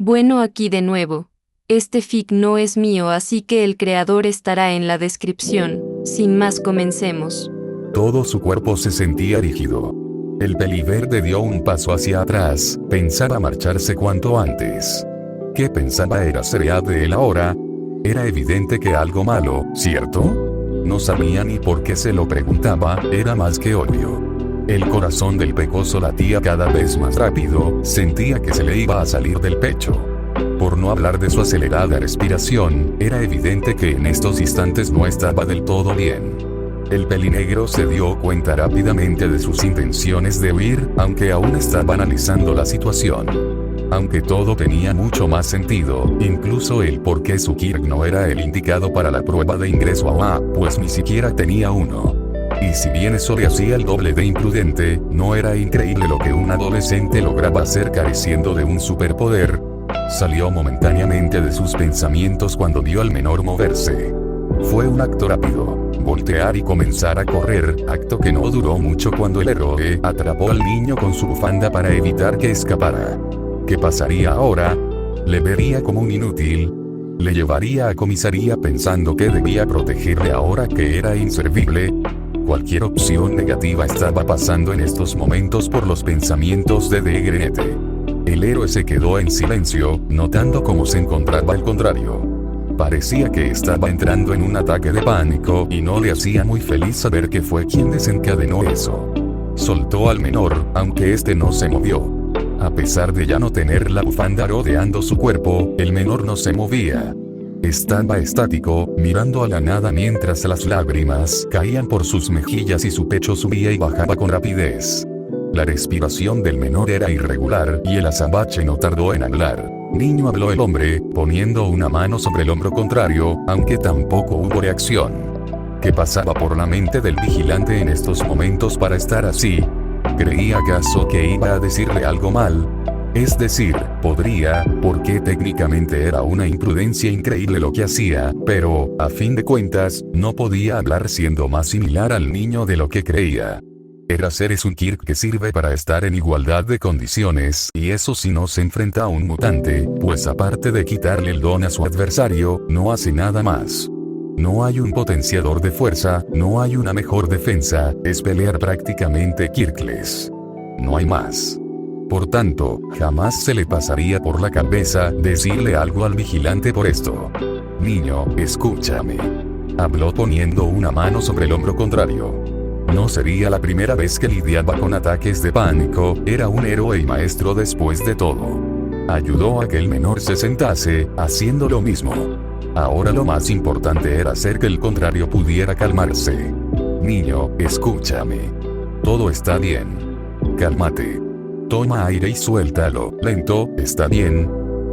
Bueno, aquí de nuevo. Este fic no es mío, así que el creador estará en la descripción. Sin más, comencemos. Todo su cuerpo se sentía rígido. El peliverde dio un paso hacia atrás, pensaba marcharse cuanto antes. ¿Qué pensaba? ¿Era seriedad de él ahora? Era evidente que algo malo, ¿cierto? No sabía ni por qué se lo preguntaba, era más que obvio. El corazón del pecoso latía cada vez más rápido, sentía que se le iba a salir del pecho. Por no hablar de su acelerada respiración, era evidente que en estos instantes no estaba del todo bien. El pelinegro se dio cuenta rápidamente de sus intenciones de huir, aunque aún estaba analizando la situación. Aunque todo tenía mucho más sentido, incluso el por qué su Kirk no era el indicado para la prueba de ingreso a pues ni siquiera tenía uno. Y si bien eso le hacía el doble de imprudente, no era increíble lo que un adolescente lograba hacer careciendo de un superpoder. Salió momentáneamente de sus pensamientos cuando vio al menor moverse. Fue un acto rápido, voltear y comenzar a correr, acto que no duró mucho cuando el héroe atrapó al niño con su bufanda para evitar que escapara. ¿Qué pasaría ahora? ¿Le vería como un inútil? ¿Le llevaría a comisaría pensando que debía protegerle ahora que era inservible? Cualquier opción negativa estaba pasando en estos momentos por los pensamientos de Degrenete. El héroe se quedó en silencio, notando cómo se encontraba el contrario. Parecía que estaba entrando en un ataque de pánico y no le hacía muy feliz saber que fue quien desencadenó eso. Soltó al menor, aunque este no se movió. A pesar de ya no tener la bufanda rodeando su cuerpo, el menor no se movía. Estaba estático, mirando a la nada mientras las lágrimas caían por sus mejillas y su pecho subía y bajaba con rapidez. La respiración del menor era irregular y el azabache no tardó en hablar. Niño, habló el hombre, poniendo una mano sobre el hombro contrario, aunque tampoco hubo reacción. ¿Qué pasaba por la mente del vigilante en estos momentos para estar así? ¿Creía acaso que iba a decirle algo mal? Es decir, podría, porque técnicamente era una imprudencia increíble lo que hacía, pero, a fin de cuentas, no podía hablar siendo más similar al niño de lo que creía. Eraser es un Kirk que sirve para estar en igualdad de condiciones, y eso si no se enfrenta a un mutante, pues aparte de quitarle el don a su adversario, no hace nada más. No hay un potenciador de fuerza, no hay una mejor defensa, es pelear prácticamente Kirkless. No hay más. Por tanto, jamás se le pasaría por la cabeza decirle algo al vigilante por esto. Niño, escúchame. Habló poniendo una mano sobre el hombro contrario. No sería la primera vez que lidiaba con ataques de pánico, era un héroe y maestro después de todo. Ayudó a que el menor se sentase, haciendo lo mismo. Ahora lo más importante era hacer que el contrario pudiera calmarse. Niño, escúchame. Todo está bien. Cálmate. Toma aire y suéltalo, lento, ¿está bien?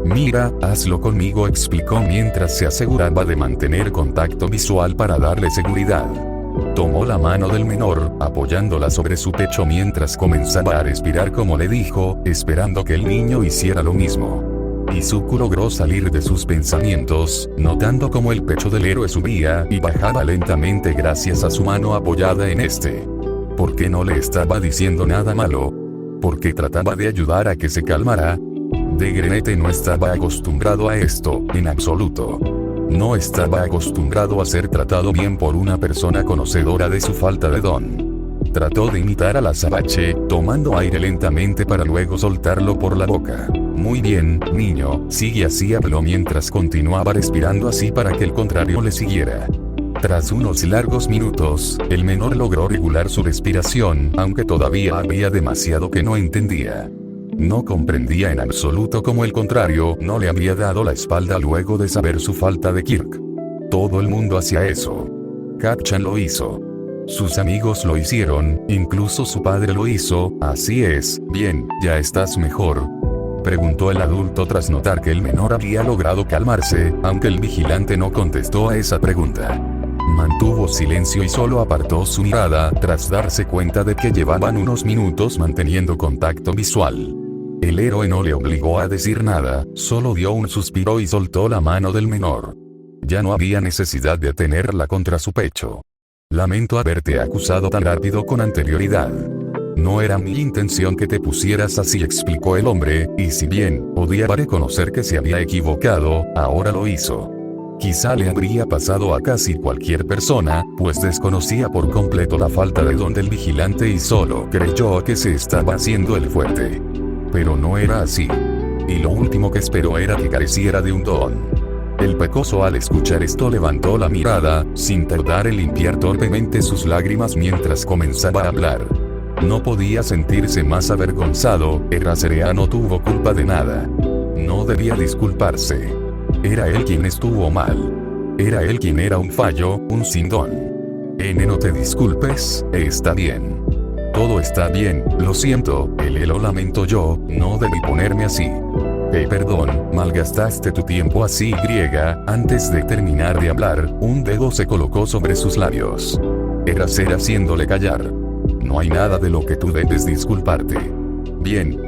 Mira, hazlo conmigo, explicó mientras se aseguraba de mantener contacto visual para darle seguridad. Tomó la mano del menor, apoyándola sobre su pecho mientras comenzaba a respirar como le dijo, esperando que el niño hiciera lo mismo. Izuku logró salir de sus pensamientos, notando cómo el pecho del héroe subía y bajaba lentamente gracias a su mano apoyada en este. ¿Por qué no le estaba diciendo nada malo? ¿Por qué trataba de ayudar a que se calmara? Degrenete no estaba acostumbrado a esto, en absoluto. No estaba acostumbrado a ser tratado bien por una persona conocedora de su falta de don. Trató de imitar al azabache, tomando aire lentamente para luego soltarlo por la boca. Muy bien, niño, sigue así, habló mientras continuaba respirando así para que el contrario le siguiera. Tras unos largos minutos, el menor logró regular su respiración, aunque todavía había demasiado que no entendía. No comprendía en absoluto cómo el contrario no le había dado la espalda luego de saber su falta de Kirk. Todo el mundo hacía eso. Kacchan lo hizo. Sus amigos lo hicieron, incluso su padre lo hizo, así es, bien, ¿ya estás mejor?, preguntó el adulto tras notar que el menor había logrado calmarse, aunque el vigilante no contestó a esa pregunta. Mantuvo silencio y solo apartó su mirada tras darse cuenta de que llevaban unos minutos manteniendo contacto visual. El héroe no le obligó a decir nada, solo dio un suspiro y soltó la mano del menor. Ya no había necesidad de tenerla contra su pecho. Lamento haberte acusado tan rápido con anterioridad. No era mi intención que te pusieras así, explicó el hombre, y si bien odiaba reconocer que se había equivocado, ahora lo hizo. Quizá le habría pasado a casi cualquier persona, pues desconocía por completo la falta de don del vigilante y solo creyó que se estaba haciendo el fuerte. Pero no era así. Y lo último que esperó era que careciera de un don. El pecoso al escuchar esto levantó la mirada, sin tardar en limpiar torpemente sus lágrimas mientras comenzaba a hablar. No podía sentirse más avergonzado, Eraserea no tuvo culpa de nada. No debía disculparse. Era él quien estuvo mal. Era él quien era un fallo, un sin don. No te disculpes, está bien. Todo está bien, lo siento, lo lamento yo, no debí ponerme así. Perdón, malgastaste tu tiempo así. Antes de terminar de hablar, un dedo se colocó sobre sus labios. Eraser haciéndole callar. No hay nada de lo que tú debes disculparte. Bien.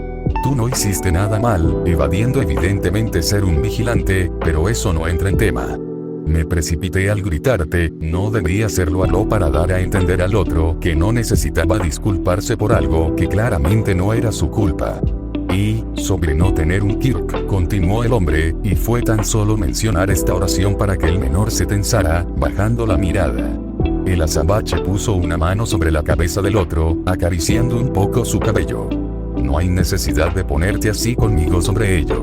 Tú no hiciste nada mal, evadiendo evidentemente ser un vigilante, pero eso no entra en tema. Me precipité al gritarte, no debía hacerlo para dar a entender al otro que no necesitaba disculparse por algo que claramente no era su culpa. Y, sobre no tener un Kirk, continuó el hombre, y fue tan solo mencionar esta oración para que el menor se tensara, bajando la mirada. El azabache puso una mano sobre la cabeza del otro, acariciando un poco su cabello. No hay necesidad de ponerte así conmigo sobre ello.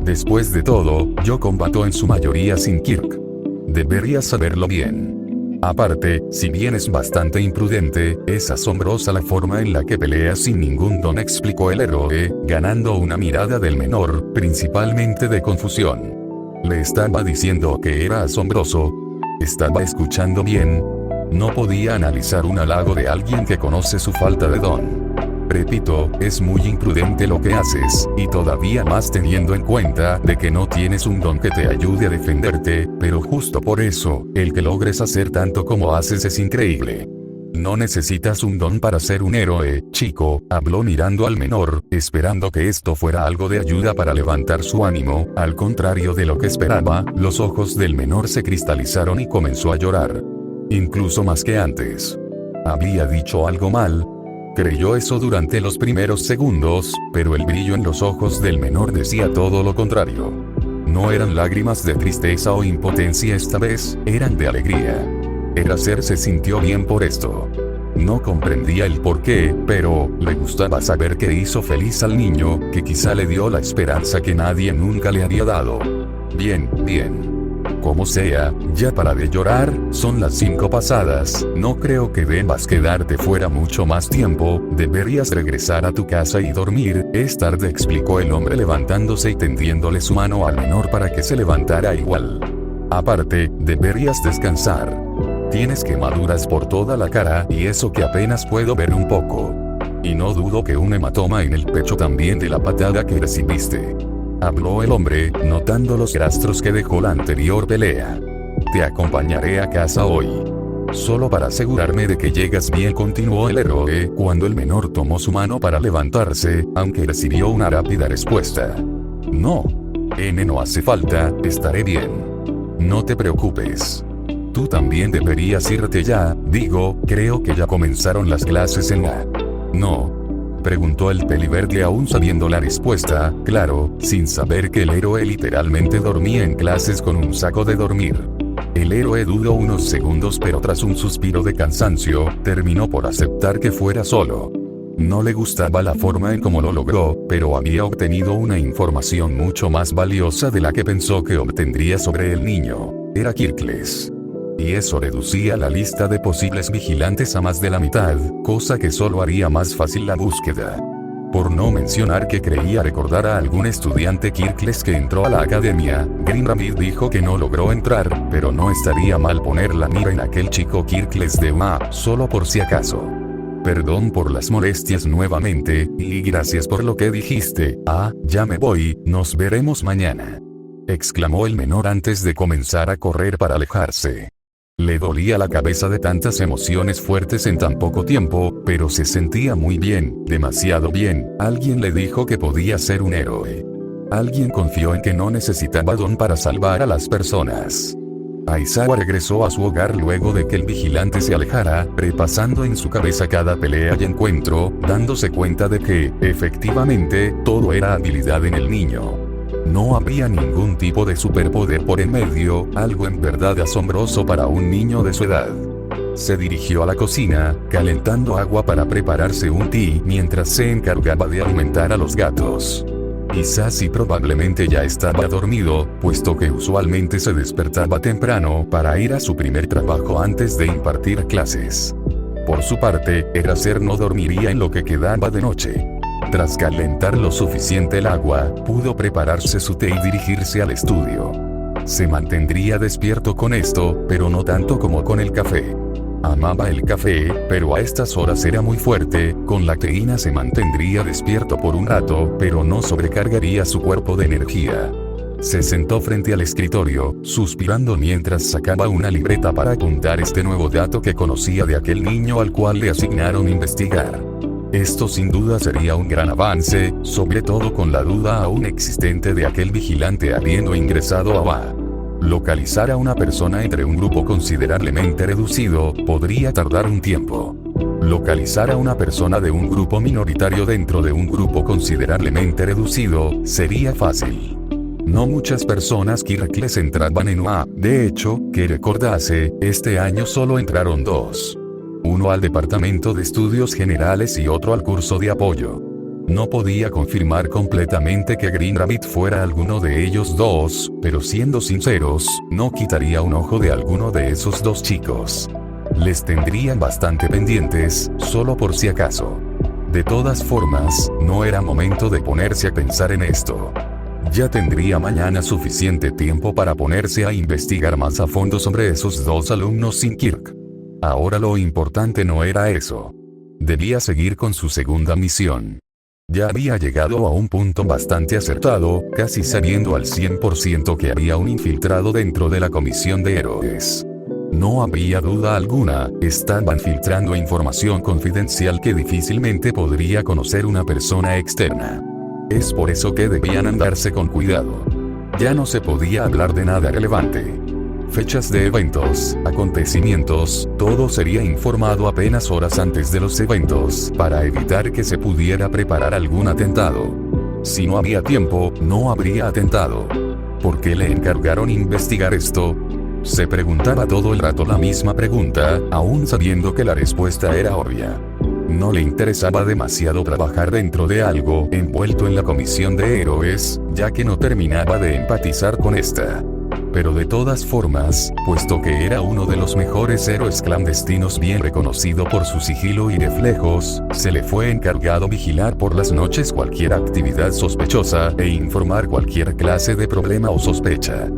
Después de todo, yo combato en su mayoría sin Kirk. Deberías saberlo bien. Aparte, si bien es bastante imprudente, es asombrosa la forma en la que peleas sin ningún don, explicó el héroe, ganando una mirada del menor, principalmente de confusión. Le estaba diciendo que era asombroso. Estaba escuchando bien. No podía analizar un halago de alguien que conoce su falta de don. Repito, es muy imprudente lo que haces, y todavía más teniendo en cuenta de que no tienes un don que te ayude a defenderte, pero justo por eso, el que logres hacer tanto como haces es increíble. No necesitas un don para ser un héroe, chico, habló mirando al menor, esperando que esto fuera algo de ayuda para levantar su ánimo. Al contrario de lo que esperaba, los ojos del menor se cristalizaron y comenzó a llorar. Incluso más que antes. ¿Había dicho algo mal? Creyó eso durante los primeros segundos, pero el brillo en los ojos del menor decía todo lo contrario. No eran lágrimas de tristeza o impotencia esta vez, eran de alegría. Eraser se sintió bien por esto. No comprendía el porqué, pero le gustaba saber que hizo feliz al niño, que quizá le dio la esperanza que nadie nunca le había dado. Bien, bien. Como sea, ya para de llorar, son las 5 pasadas, no creo que debas quedarte fuera mucho más tiempo, deberías regresar a tu casa y dormir, es tarde, explicó el hombre levantándose y tendiéndole su mano al menor para que se levantara igual. Aparte, deberías descansar. Tienes quemaduras por toda la cara y eso que apenas puedo ver un poco. Y no dudo que un hematoma en el pecho también de la patada que recibiste. Habló el hombre, notando los rastros que dejó la anterior pelea. Te acompañaré a casa hoy. Solo para asegurarme de que llegas bien, continuó el héroe, cuando el menor tomó su mano para levantarse, aunque recibió una rápida respuesta. No. No hace falta, estaré bien. No te preocupes. Tú también deberías irte ya, creo que ya comenzaron las clases en la... No. Preguntó el peliverde aún sabiendo la respuesta, claro, sin saber que el héroe literalmente dormía en clases con un saco de dormir. El héroe dudó unos segundos, pero tras un suspiro de cansancio, terminó por aceptar que fuera solo. No le gustaba la forma en cómo lo logró, pero había obtenido una información mucho más valiosa de la que pensó que obtendría sobre el niño. Era Kirkles. Y eso reducía la lista de posibles vigilantes a más de la mitad, cosa que solo haría más fácil la búsqueda. Por no mencionar que creía recordar a algún estudiante Kirkles que entró a la academia, Grimravid dijo que no logró entrar, pero no estaría mal poner la mira en aquel chico Kirkles de solo por si acaso. Perdón por las molestias nuevamente, y gracias por lo que dijiste. Ya me voy, nos veremos mañana. Exclamó el menor antes de comenzar a correr para alejarse. Le dolía la cabeza de tantas emociones fuertes en tan poco tiempo, pero se sentía muy bien, demasiado bien. Alguien le dijo que podía ser un héroe. Alguien confió en que no necesitaba don para salvar a las personas. Aizawa regresó a su hogar luego de que el vigilante se alejara, repasando en su cabeza cada pelea y encuentro, dándose cuenta de que, efectivamente, todo era habilidad en el niño. No había ningún tipo de superpoder por en medio, algo en verdad asombroso para un niño de su edad. Se dirigió a la cocina, calentando agua para prepararse un té mientras se encargaba de alimentar a los gatos. Hisashi probablemente ya estaba dormido, puesto que usualmente se despertaba temprano para ir a su primer trabajo antes de impartir clases. Por su parte, Eraser no dormiría en lo que quedaba de noche. Tras calentar lo suficiente el agua, pudo prepararse su té y dirigirse al estudio. Se mantendría despierto con esto, pero no tanto como con el café. Amaba el café, pero a estas horas era muy fuerte, con la teína se mantendría despierto por un rato, pero no sobrecargaría su cuerpo de energía. Se sentó frente al escritorio, suspirando mientras sacaba una libreta para apuntar este nuevo dato que conocía de aquel niño al cual le asignaron investigar. Esto sin duda sería un gran avance, sobre todo con la duda aún existente de aquel vigilante habiendo ingresado a Ba. Localizar a una persona entre un grupo considerablemente reducido, podría tardar un tiempo. Localizar a una persona de un grupo minoritario dentro de un grupo considerablemente reducido, sería fácil. No muchas personas Kirkles entraban en UA, de hecho, que recordase, este año solo entraron 2. Uno al departamento de estudios generales y otro al curso de apoyo. No podía confirmar completamente que Green Rabbit fuera alguno de ellos dos, pero siendo sinceros, no quitaría un ojo de alguno de esos dos chicos. Les tendrían bastante pendientes, solo por si acaso. De todas formas, no era momento de ponerse a pensar en esto. Ya tendría mañana suficiente tiempo para ponerse a investigar más a fondo sobre esos dos alumnos sin Kirk. Ahora lo importante no era eso. Debía seguir con su segunda misión. Ya había llegado a un punto bastante acertado, casi sabiendo al 100% que había un infiltrado dentro de la comisión de héroes. No había duda alguna, estaban filtrando información confidencial que difícilmente podría conocer una persona externa. Es por eso que debían andarse con cuidado. Ya no se podía hablar de nada relevante. Fechas de eventos, acontecimientos, todo sería informado apenas horas antes de los eventos, para evitar que se pudiera preparar algún atentado. Si no había tiempo, no habría atentado. ¿Por qué le encargaron investigar esto? Se preguntaba todo el rato la misma pregunta, aún sabiendo que la respuesta era obvia. No le interesaba demasiado trabajar dentro de algo envuelto en la comisión de héroes, ya que no terminaba de empatizar con esta. Pero de todas formas, puesto que era uno de los mejores héroes clandestinos bien reconocido por su sigilo y reflejos, se le fue encargado vigilar por las noches cualquier actividad sospechosa e informar cualquier clase de problema o sospecha.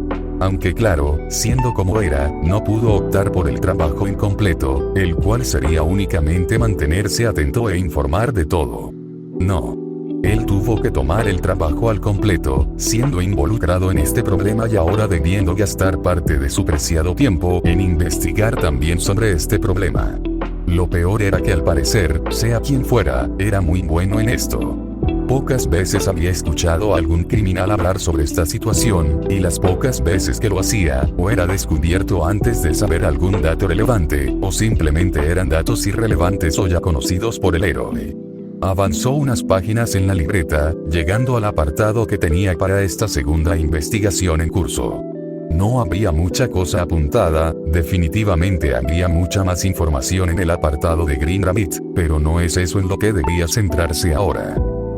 Aunque claro, siendo como era, no pudo optar por el trabajo incompleto, el cual sería únicamente mantenerse atento e informar de todo. No. Él tuvo que tomar el trabajo al completo, siendo involucrado en este problema y ahora debiendo gastar parte de su preciado tiempo en investigar también sobre este problema. Lo peor era que al parecer, sea quien fuera, era muy bueno en esto. Pocas veces había escuchado a algún criminal hablar sobre esta situación, y las pocas veces que lo hacía, o era descubierto antes de saber algún dato relevante, o simplemente eran datos irrelevantes o ya conocidos por el héroe. Avanzó unas páginas en la libreta, llegando al apartado que tenía para esta segunda investigación en curso. No había mucha cosa apuntada, definitivamente había mucha más información en el apartado de Green Rabbit, pero no es eso en lo que debía centrarse ahora.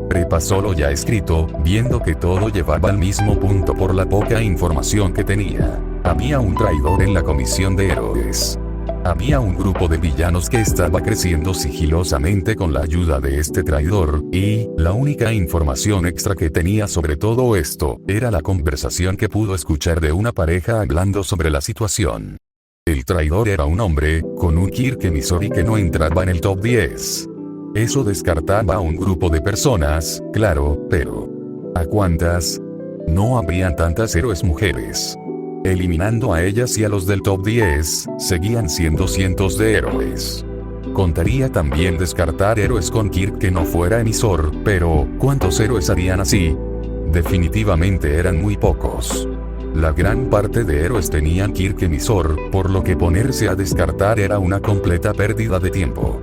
Repasó lo ya escrito, viendo que todo llevaba al mismo punto por la poca información que tenía. Había un traidor en la comisión de héroes. Había un grupo de villanos que estaba creciendo sigilosamente con la ayuda de este traidor, y la única información extra que tenía sobre todo esto, era la conversación que pudo escuchar de una pareja hablando sobre la situación. El traidor era un hombre, con un Kirk Misori que no entraba en el top 10. Eso descartaba a un grupo de personas, claro, pero ¿a cuántas? No habrían tantas héroes mujeres. Eliminando a ellas y a los del top 10, seguían siendo cientos de héroes. Contaría también descartar héroes con Kirk que no fuera emisor, pero ¿cuántos héroes harían así? Definitivamente eran muy pocos. La gran parte de héroes tenían Kirk emisor, por lo que ponerse a descartar era una completa pérdida de tiempo.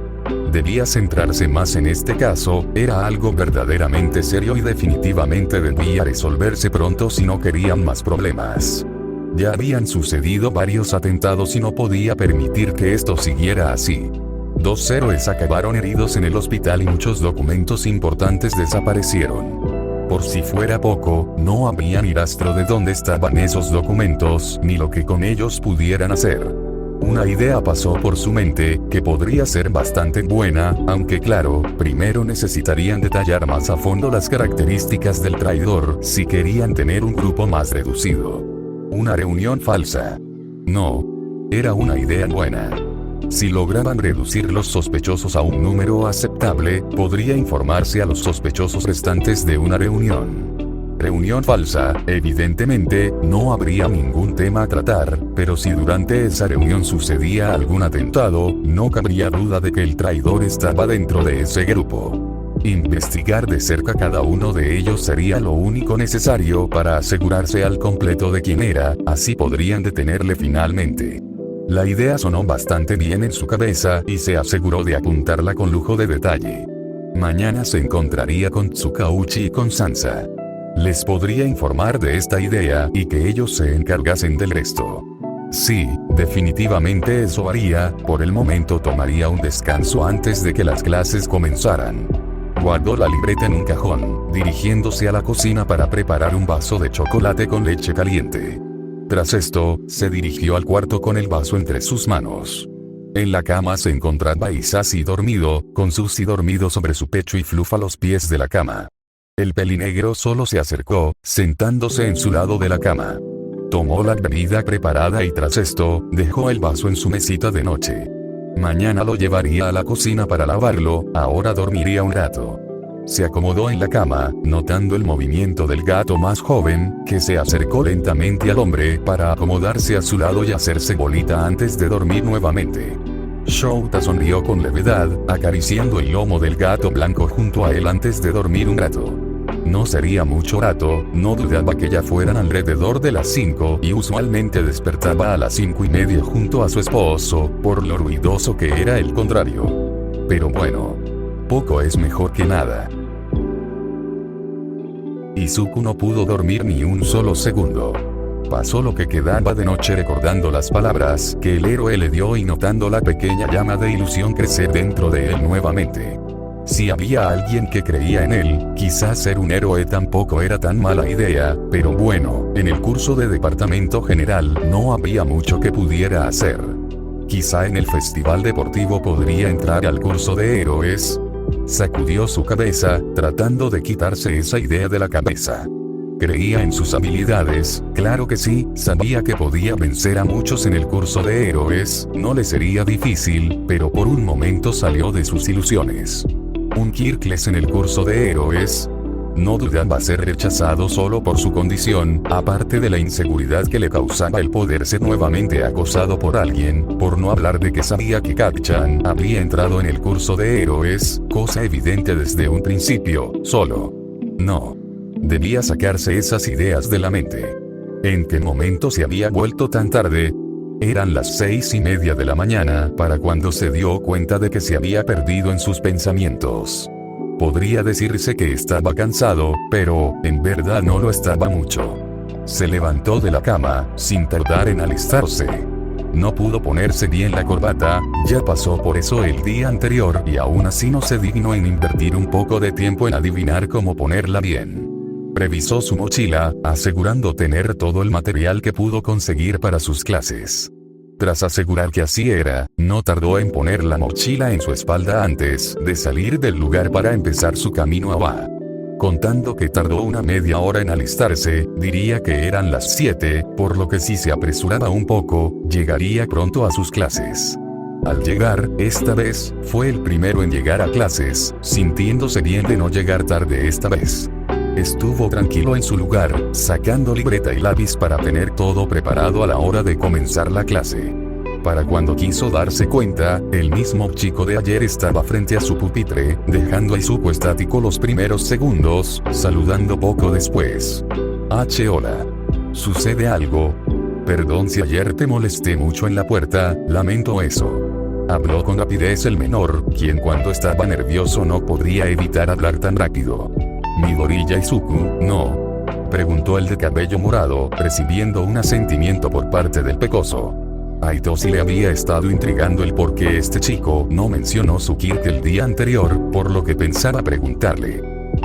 Debía centrarse más en este caso, era algo verdaderamente serio y definitivamente debía resolverse pronto si no querían más problemas. Ya habían sucedido varios atentados y no podía permitir que esto siguiera así. 2 héroes acabaron heridos en el hospital y muchos documentos importantes desaparecieron. Por si fuera poco, no había ni rastro de dónde estaban esos documentos, ni lo que con ellos pudieran hacer. Una idea pasó por su mente, que podría ser bastante buena, aunque claro, primero necesitarían detallar más a fondo las características del traidor, si querían tener un grupo más reducido. Una reunión falsa. No. Era una idea buena. Si lograban reducir los sospechosos a un número aceptable, podría informarse a los sospechosos restantes de una reunión. Reunión falsa, evidentemente, no habría ningún tema a tratar, pero si durante esa reunión sucedía algún atentado, no cabría duda de que el traidor estaba dentro de ese grupo. Investigar de cerca cada uno de ellos sería lo único necesario para asegurarse al completo de quién era, así podrían detenerle finalmente. La idea sonó bastante bien en su cabeza y se aseguró de apuntarla con lujo de detalle. Mañana se encontraría con Tsukauchi y con Sansa. Les podría informar de esta idea y que ellos se encargasen del resto. Sí, definitivamente eso haría, por el momento tomaría un descanso antes de que las clases comenzaran. Guardó la libreta en un cajón, dirigiéndose a la cocina para preparar un vaso de chocolate con leche caliente. Tras esto, se dirigió al cuarto con el vaso entre sus manos. En la cama se encontraba Hisashi dormido, con Suzy dormido sobre su pecho y Fluff a los pies de la cama. El pelinegro solo se acercó, sentándose en su lado de la cama. Tomó la bebida preparada y tras esto, dejó el vaso en su mesita de noche. Mañana lo llevaría a la cocina para lavarlo, ahora dormiría un rato. Se acomodó en la cama, notando el movimiento del gato más joven, que se acercó lentamente al hombre para acomodarse a su lado y hacerse bolita antes de dormir nuevamente. Shouta sonrió con levedad, acariciando el lomo del gato blanco junto a él antes de dormir un rato. No sería mucho rato, no dudaba que ya fueran alrededor de las 5 y usualmente despertaba a las 5:30 junto a su esposo, por lo ruidoso que era el contrario. Pero bueno, poco es mejor que nada. Izuku no pudo dormir ni un solo segundo. Pasó lo que quedaba de noche recordando las palabras que el héroe le dio y notando la pequeña llama de ilusión crecer dentro de él nuevamente. Si había alguien que creía en él, quizás ser un héroe tampoco era tan mala idea, pero bueno, en el curso de departamento general no había mucho que pudiera hacer. Quizá en el festival deportivo podría entrar al curso de héroes. Sacudió su cabeza, tratando de quitarse esa idea de la cabeza. Creía en sus habilidades, claro que sí, sabía que podía vencer a muchos en el curso de héroes, no le sería difícil, pero por un momento salió de sus ilusiones. Un Kirkles en el curso de héroes. No dudaba ser rechazado solo por su condición, aparte de la inseguridad que le causaba el poder ser nuevamente acosado por alguien, por no hablar de que sabía que Kachan había entrado en el curso de héroes, cosa evidente desde un principio, solo. No. Debía sacarse esas ideas de la mente. ¿En qué momento se había vuelto tan tarde? Eran las 6:30 de la mañana para cuando se dio cuenta de que se había perdido en sus pensamientos. Podría decirse que estaba cansado, pero, en verdad no lo estaba mucho. Se levantó de la cama, sin tardar en alistarse. No pudo ponerse bien la corbata, ya pasó por eso el día anterior y aún así no se dignó en invertir un poco de tiempo en adivinar cómo ponerla bien. Revisó su mochila, asegurando tener todo el material que pudo conseguir para sus clases. Tras asegurar que así era, no tardó en poner la mochila en su espalda antes de salir del lugar para empezar su camino a Ba. Contando que tardó una media hora en alistarse, diría que eran las 7, por lo que si se apresuraba un poco, llegaría pronto a sus clases. Al llegar, esta vez, fue el primero en llegar a clases, sintiéndose bien de no llegar tarde esta vez. Estuvo tranquilo en su lugar, sacando libreta y lápiz para tener todo preparado a la hora de comenzar la clase. Para cuando quiso darse cuenta, el mismo chico de ayer estaba frente a su pupitre, dejando a Izuku estático los primeros segundos, saludando poco después. Hola. ¿Sucede algo? Perdón si ayer te molesté mucho en la puerta, lamento eso. Habló con rapidez el menor, quien cuando estaba nervioso no podría evitar hablar tan rápido. ¿Midoriya Izuku, no? Preguntó el de cabello morado, recibiendo un asentimiento por parte del pecoso. A Itoshi le había estado intrigando el por qué este chico no mencionó su Kirk el día anterior, por lo que pensaba preguntarle.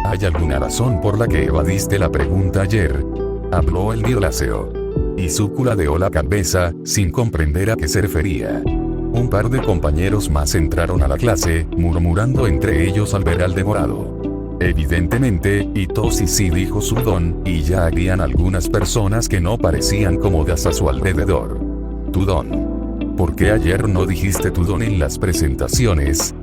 ¿Hay alguna razón por la que evadiste la pregunta ayer? Habló el violáceo. Izuku ladeó la cabeza, sin comprender a qué se refería. Un par de compañeros más entraron a la clase, murmurando entre ellos al ver al de morado. Evidentemente, Itoshi sí dijo su don, y ya habían algunas personas que no parecían cómodas a su alrededor. Tu don. ¿Por qué ayer no dijiste tu don en las presentaciones?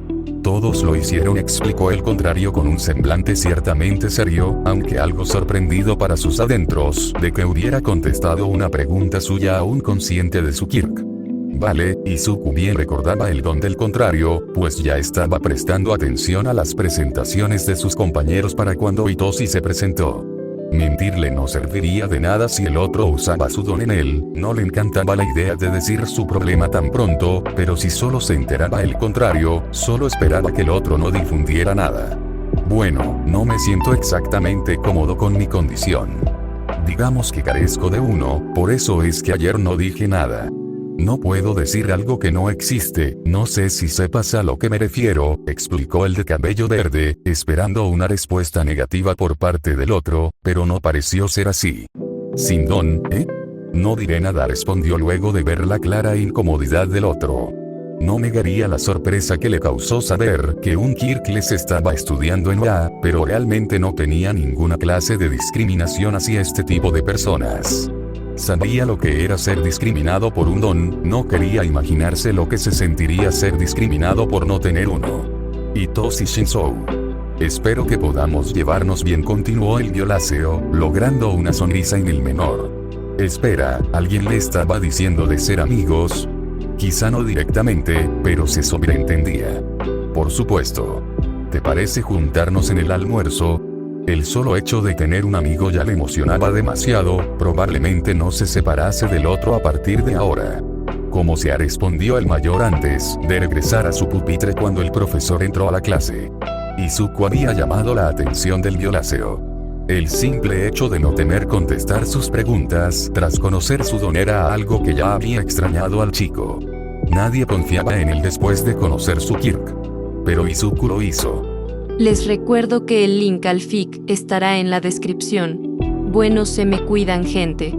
Todos lo hicieron, explicó el contrario con un semblante ciertamente serio, aunque algo sorprendido para sus adentros, de que hubiera contestado una pregunta suya aún consciente de su Kirk. Vale, Izuku bien recordaba el don del contrario, pues ya estaba prestando atención a las presentaciones de sus compañeros para cuando Itoshi se presentó. Mentirle no serviría de nada si el otro usaba su don en él, no le encantaba la idea de decir su problema tan pronto, pero si solo se enteraba el contrario, solo esperaba que el otro no difundiera nada. Bueno, no me siento exactamente cómodo con mi condición. Digamos que carezco de uno, por eso es que ayer no dije nada. No puedo decir algo que no existe, no sé si sepas a lo que me refiero, explicó el de cabello verde, esperando una respuesta negativa por parte del otro, pero no pareció ser así. ¿Sin don, eh? No diré nada, respondió luego de ver la clara incomodidad del otro. No negaría la sorpresa que le causó saber que un Kirk les estaba estudiando en UA, pero realmente no tenía ninguna clase de discriminación hacia este tipo de personas. Sabía lo que era ser discriminado por un don, no quería imaginarse lo que se sentiría ser discriminado por no tener uno. Itoshi Shinzou. Espero que podamos llevarnos bien, continuó el violáceo, logrando una sonrisa en el menor. Espera, ¿alguien le estaba diciendo de ser amigos? Quizá no directamente, pero se sobreentendía. Por supuesto. ¿Te parece juntarnos en el almuerzo? El solo hecho de tener un amigo ya le emocionaba demasiado, probablemente no se separase del otro a partir de ahora. Como se respondió el mayor antes de regresar a su pupitre cuando el profesor entró a la clase. Izuku había llamado la atención del violáceo. El simple hecho de no temer contestar sus preguntas tras conocer su don era algo que ya había extrañado al chico. Nadie confiaba en él después de conocer su Kirk. Pero Izuku lo hizo. Les recuerdo que el link al fic estará en la descripción. Bueno, se me cuidan, gente.